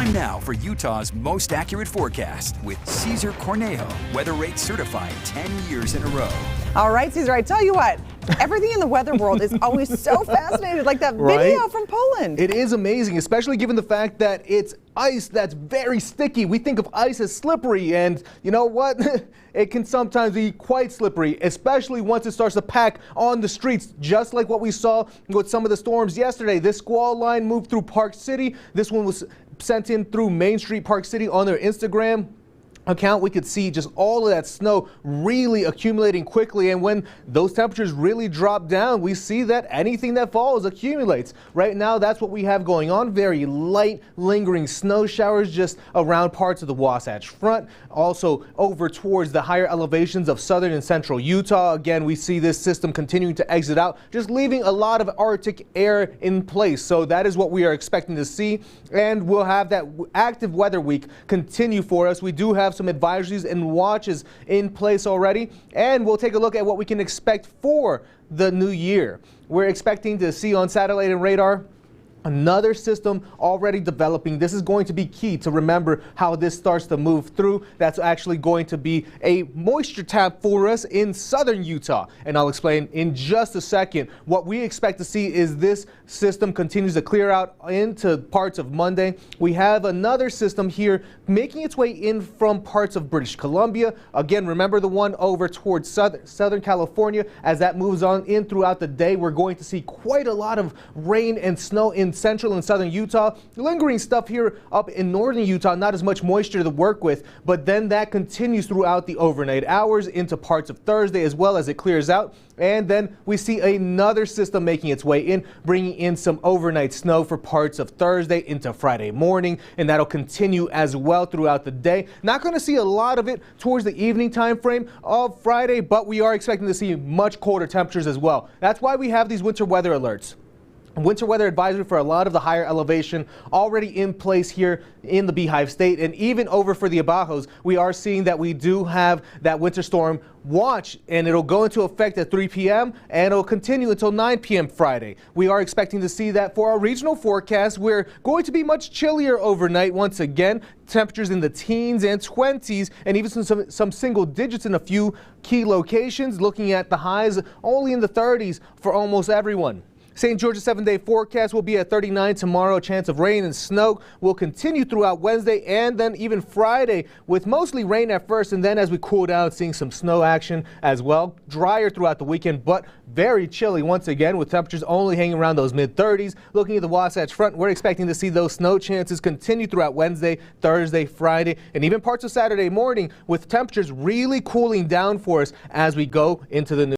Time now for Utah's most accurate forecast with Cesar Cornejo, Weather Rate certified 10 years in a row. All right, Cesar, I tell you what, everything in the weather world is always so fascinating, like that video from Poland. It is amazing, especially given the fact that it's ice that's very sticky. We think of ice as slippery, and you know what? It can sometimes be quite slippery, especially once it starts to pack on the streets, just like what we saw with some of the storms yesterday. This squall line moved through Park City. This one was sent in through Main Street, Park City on their Instagram account. We could see just all of that snow really accumulating quickly, and when those temperatures really drop down, we see that anything that falls accumulates. Right now, that's what we have going on. Very light lingering snow showers just around parts of the Wasatch Front, also over towards the higher elevations of southern and central Utah. Again, we see this system continuing to exit out, just leaving a lot of Arctic air in place. So that is what we are expecting to see, and we'll have that active weather week continue for us. We do have some advisories and watches in place already, and we'll take a look at what we can expect for the new year. We're expecting to see on satellite and radar another system already developing. This is going to be key to remember how this starts to move through. That's actually going to be a moisture tab for us in southern Utah, and I'll explain in just a second. What we expect to see is this system continues to clear out into parts of Monday. We have another system here making its way in from parts of British Columbia. Again, remember the one over towards southern California. As that moves on in throughout the day, we're going to see quite a lot of rain and snow in central and southern Utah. Lingering stuff here up in northern Utah, not as much moisture to work with, but then that continues throughout the overnight hours into parts of Thursday as well as it clears out. And then we see another system making its way in, bringing in some overnight snow for parts of Thursday into Friday morning, and that'll continue as well throughout the day. Not going to see a lot of it towards the evening time frame of Friday, but we are expecting to see much colder temperatures as well. That's why we have these winter weather alerts. Winter weather advisory for a lot of the higher elevation already in place here in the Beehive State, and even over for the Abajos, we are seeing that we do have that winter storm watch, and it'll go into effect at 3 p.m. and it'll continue until 9 p.m. Friday. We are expecting to see that for our regional forecast. We're going to be much chillier overnight once again. Temperatures in the teens and 20s, and even some single digits in a few key locations. Looking at the highs only in the 30s for almost everyone. St. George's 7-day forecast will be at 39 tomorrow. A chance of rain and snow will continue throughout Wednesday and then even Friday, with mostly rain at first, and then as we cool down, seeing some snow action as well. Drier throughout the weekend, but very chilly once again, with temperatures only hanging around those mid-30s. Looking at the Wasatch Front, we're expecting to see those snow chances continue throughout Wednesday, Thursday, Friday, and even parts of Saturday morning, with temperatures really cooling down for us as we go into the new